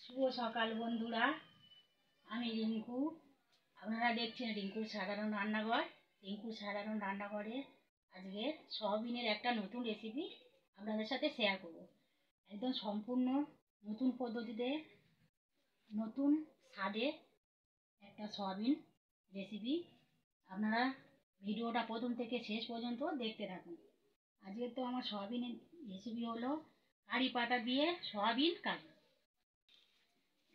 শুভ সকাল বন্ধুরা, আমি রিঙ্কু। আপনারা দেখছেন রিঙ্কুর সাধারণ রান্নাঘর। রিঙ্কুর সাধারণ রান্নাঘরে আজকে সয়াবিনের একটা নতুন রেসিপি আপনাদের সাথে শেয়ার করব। একদম সম্পূর্ণ নতুন পদ্ধতিতে, নতুন স্বাদে একটা সয়াবিন রেসিপি। আপনারা ভিডিওটা প্রথম থেকে শেষ পর্যন্ত দেখতে থাকুন। আজকে তো আমার সয়াবিনের রেসিপি হলো কারি পাতা দিয়ে সয়াবিন কারি।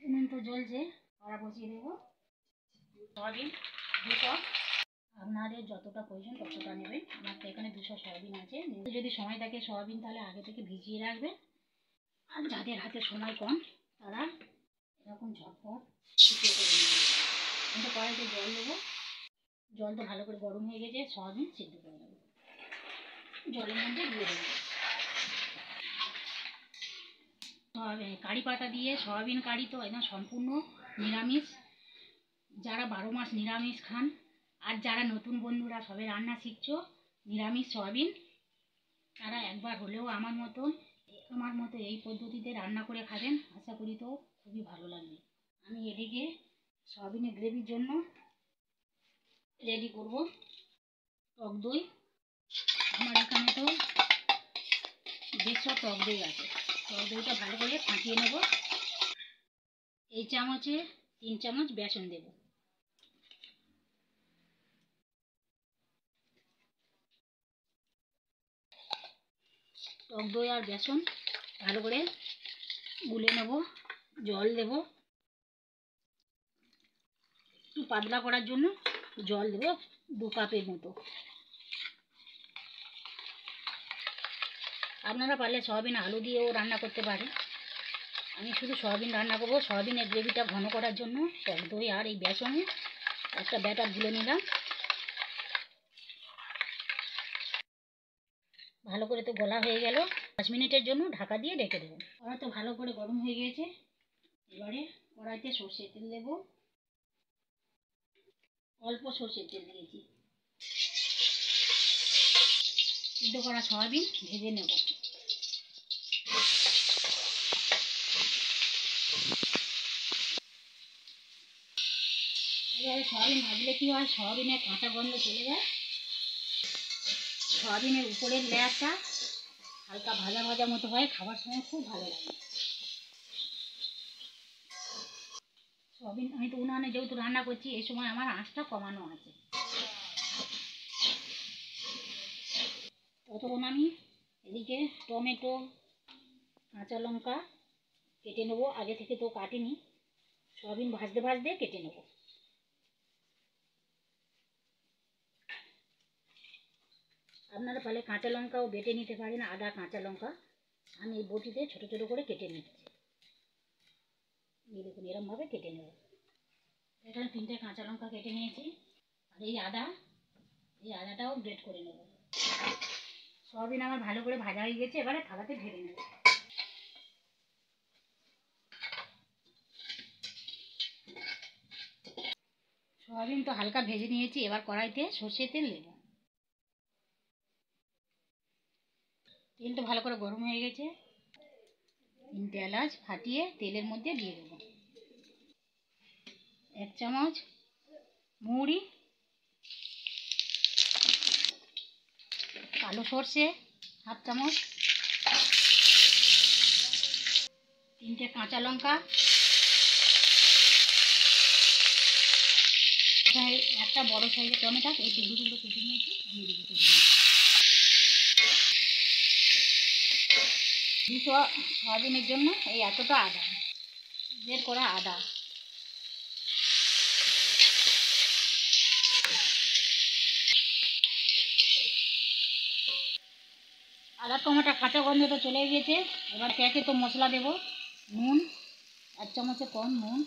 উনুন তো জ্বলছে, কড়া বসিয়ে দেবো। সয়াবিন 200, আপনাদের যতটা প্রয়োজন ততটা নেবেন। আমার তো এখানে 200 সয়াবিন আছে। যদি সময় থাকে সয়াবিন তাহলে আগে থেকে ভিজিয়ে রাখবেন। আর যাদের হাতে সময় কম তারা এরকম ঝটপট শুকিয়ে করে নেবেন। কিন্তু কড়াইতে জল দেবো। জল তো ভালো করে গরম হয়ে গেছে, সয়াবিন সিদ্ধ করে নেবো। জলের মধ্যে দিয়ে দেবো কারি পাতা দিয়ে সয়াবিন কারি। তো একদম সম্পূর্ণ নিরামিষ। যারা 12 মাস নিরামিষ খান, আর যারা নতুন বন্ধুরা সবে রান্না শিখছো নিরামিষ সয়াবিন, তারা একবার হলেও আমার মতো এই পদ্ধতিতে রান্না করে খাবেন। আশা করি তো খুবই ভালো লাগবে। আমি এদিকে সয়াবিনের গ্রেভির জন্য রেডি করব টক দই। আমার এখানে তো 150 টক দই আছে। টক দইটা ভালো করে ফাটিয়ে নেব। এই চামচে 3 চামচ বেসন দেব। টক দই আর বেসন ভালো করে গুলে নেব। জল দেব, একটু পাতলা করার জন্য জল দেব 2 কাপের মতো। আপনারা পারলে সয়াবিন আলু দিয়েও রান্না করতে পারেন। আমি শুধু সয়াবিন রান্না করবো। সয়াবিনের গ্রেভিটা ঘন করার জন্য টক দই আর এই বেসনে একটা ব্যাটার গুলে নিলাম। ভালো করে তো গলা হয়ে গেল। 5 মিনিটের জন্য ঢাকা দিয়ে রেখে দেবো। কড়াই তো ভালো করে গরম হয়ে গিয়েছে। এবারে কড়াইতে সর্ষের তেল দেব। অল্প সর্ষের তেল দিয়েছি। সিদ্ধ করা সয়াবিন ভেজে নেব। এবারে সয়াবিন ভাজলে কি হয়, সয়াবিনের কাঁচা গন্ধ চলে যায়। সয়াবিনের উপরের লেয়ারটা হালকা ভাজা ভাজা মতো হয়, খাবার সময় খুব ভালো লাগে। সয়াবিন আমি তো উনানে যেহেতু রান্না করছি, এই সময় আমার আঁচটা কমানো আছে। ততক্ষণ আমি এদিকে টমেটো, কাঁচা লঙ্কা কেটে নেবো। আগে থেকে তো কাটিনি, সয়াবিন ভাজতে ভাজতে কেটে নেব। আপনারা পারলে কাঁচা লঙ্কাও বেটে নিতে পারেন, আদা কাঁচা লঙ্কা। আমি এই বটিতে ছোট ছোট করে কেটে নিচ্ছি। এই দেখুন এরমভাবে কেটে নেব। এখানে 3টে কাঁচা লঙ্কা কেটে নিয়েছি। আর এই আদাটাও গ্রেট করে নেব। সয়াবিন আমার ভালো করে ভাজা হয়ে গেছে। এবারে থালাতে ঢেলে নেব। সয়াবিন তো হালকা ভেজে নিয়েছি। এবার কড়াইতে সর্ষের তেল নেব। তেল তো ভালো করে গরম হয়ে গেছে। 3টে এলাচ ফাটিয়ে তেলের মধ্যে দিয়ে দেবো। 1 চামচ মৌরি, কালো সর্ষে 1/2 চামচ, 3টে কাঁচা লঙ্কা, একটা বড় সাইজের টমেটো এই টুকরো টুকরো কেটে নিয়েছি দিয়ে দেবো। 200 সয়াবিনের জন্য এই এতটা আদা, বের করা আদা। আদা টমেটো কাঁচা গন্ধটা চলে গিয়েছে। এবার একে তো মশলা দেব। নুন 1 চামচে কম নুন,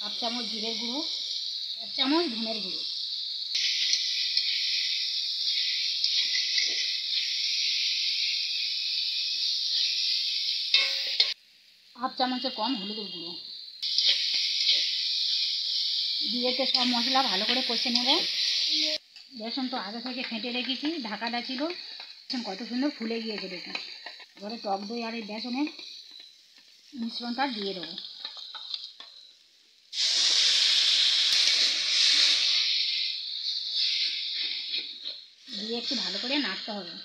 1/2 চামচ জিরের গুঁড়ো, 1 চামচ ধনের গুঁড়ো, 1/2 চামচে কম হলুদের গুঁড়ো দিয়ে সব মশলা ভালো করে কষে নেব। বেসন তো আগে থেকে ফেটে রেখেছি, ঢাকাটা ছিল। কত সুন্দর ফুলে গিয়েছে দেখুন। এবারে টক দই আর এই বেসনের মিশ্রণটা দিয়ে দেবো। দিয়ে একটু ভালো করে নাড়তে হবে।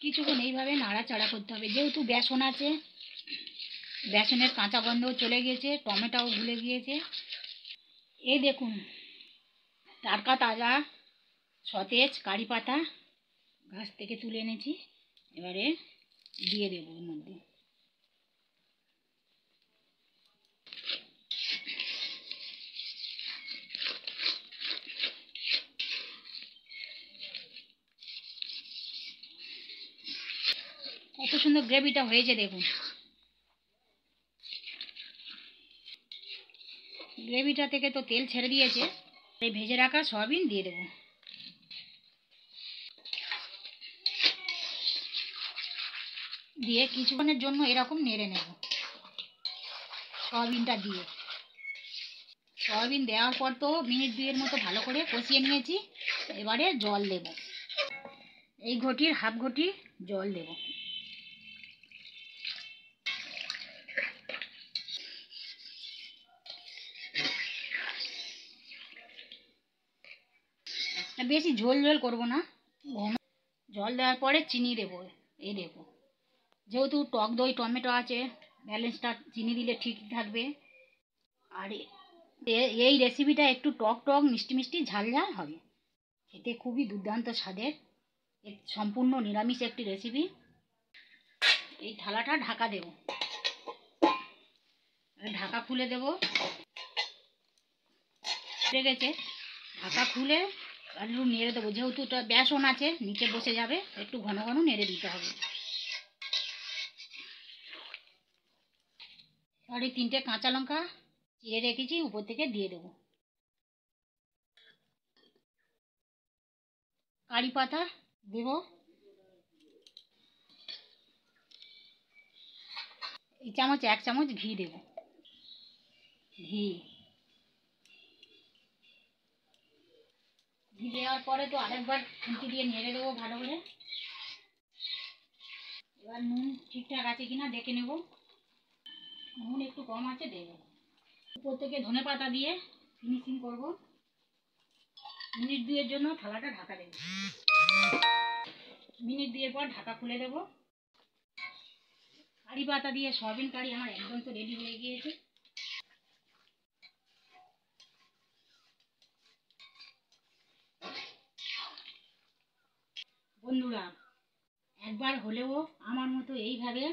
কিছুক্ষণ এইভাবে নাড়াচাড়া করতে হবে। যেহেতু বেসন আছে, বেসনের কাঁচা গন্ধও চলে গিয়েছে, টমেটোও গুলে গিয়েছে। এই দেখুন, টাটকা তাজা সতেজ কারি পাতা গাছ থেকে তুলে এনেছি, এবারে দিয়ে দেবো এর মধ্যে। কত সুন্দর গ্রেভিটা হয়েছে দেখুন। গ্রেভিটা থেকে তো তেল ছেড়ে দিয়েছে। এই ভেজে রাখা সয়াবিন দিয়ে দেবো। দিয়ে কিছুক্ষণের জন্য এরকম নেড়ে নেব। সয়াবিনটা দিয়ে, সয়াবিন দেওয়ার পর তো মিনিট 2 মতো ভালো করে কষিয়ে নিয়েছি। এবারে জল দেব, এই ঘটির হাফ ঘটি জল দেব। বেশি ঝোল ঝোল করবো না, ঘন। জল দেওয়ার পরে চিনি দেবো। এই দেবো, যেহেতু টক দই টমেটো আছে, ব্যালেন্সটা চিনি দিলে ঠিক থাকবে। আর এই রেসিপিটা একটু টক টক মিষ্টি মিষ্টি ঝাল ঝাল হবে, খেতে খুবই দুর্দান্ত স্বাদের। সম্পূর্ণ নিরামিষ একটি রেসিপি। এই থালাটা ঢাকা দেব, ঢাকা খুলে দেব। ফুটে গেছে, ঢাকা খুলে আর একটু নেড়ে দেবো। যেহেতু এটা বেসন আছে, নিচে বসে যাবে, একটু ঘন ঘন নেড়ে দিতে হবে। আর এই 3টে কাঁচা লঙ্কা চিড়ে রেখেছি, উপর থেকে দিয়ে দেবো। কারি পাতা দেব। এই চামচ 1 চামচ ঘি দেব। ঘি ঘি দেওয়ার পরে তো আরেকবার খুন্তি দিয়ে নেড়ে দেবো ভালো করে। এবার নুন ঠিকঠাক আছে কিনা দেখে নেব। নুন একটু কম আছে, দেবো। উপর থেকে ধনে পাতা দিয়ে ফিনিশিং করব। মিনিট 2 জন্য থালাটা ঢাকা দেব। মিনিট 2 পর ঢাকা খুলে দেব। কারি পাতা দিয়ে সয়াবিন কারি আমার একদম তো রেডি হয়ে গিয়েছে। বন্ধুরা, একবার হলেও আমার মতো এইভাবে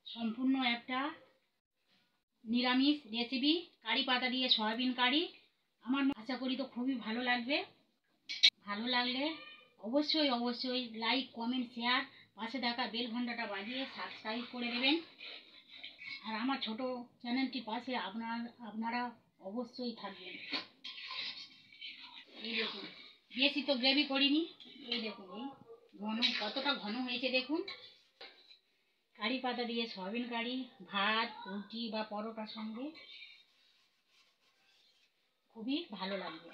সম্পূর্ণ একটা নিরামিষ রেসিপি কারি পাতা দিয়ে সয়াবিন কারি, আমার আশা করি তো খুবই ভালো লাগবে। ভালো লাগলে অবশ্যই অবশ্যই লাইক কমেন্ট শেয়ার, পাশে থাকা বেল ঘন্টাটা বাজিয়ে সাবস্ক্রাইব করে দেবেন। আর আমার ছোট চ্যানেলটি পাশে আপনারা অবশ্যই থাকবেন। এই দেখুন, বেশি তো গ্রেভি করিনি। এই দেখুন, এই ঘন কতটা ঘন হয়েছে দেখুন। কারি পাতা দিয়ে সয়াবিন কারি ভাত, রুটি বা পরোটার সঙ্গে খুবই ভালো লাগবে।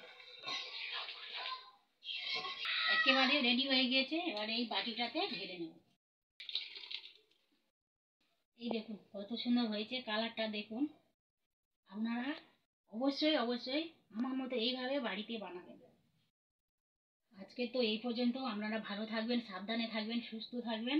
একেবারে রেডি হয়ে গিয়েছে। এবার এই বাটিটাতে ঢেলে নেব। এই দেখুন কত সুন্দর হয়েছে, কালারটা দেখুন। আপনারা অবশ্যই অবশ্যই আমার মতো এইভাবে বাড়িতে বানাবেন। আজকে তো এই পর্যন্ত। আপনারা ভালো থাকবেন, সাবধানে থাকবেন, সুস্থ থাকবেন।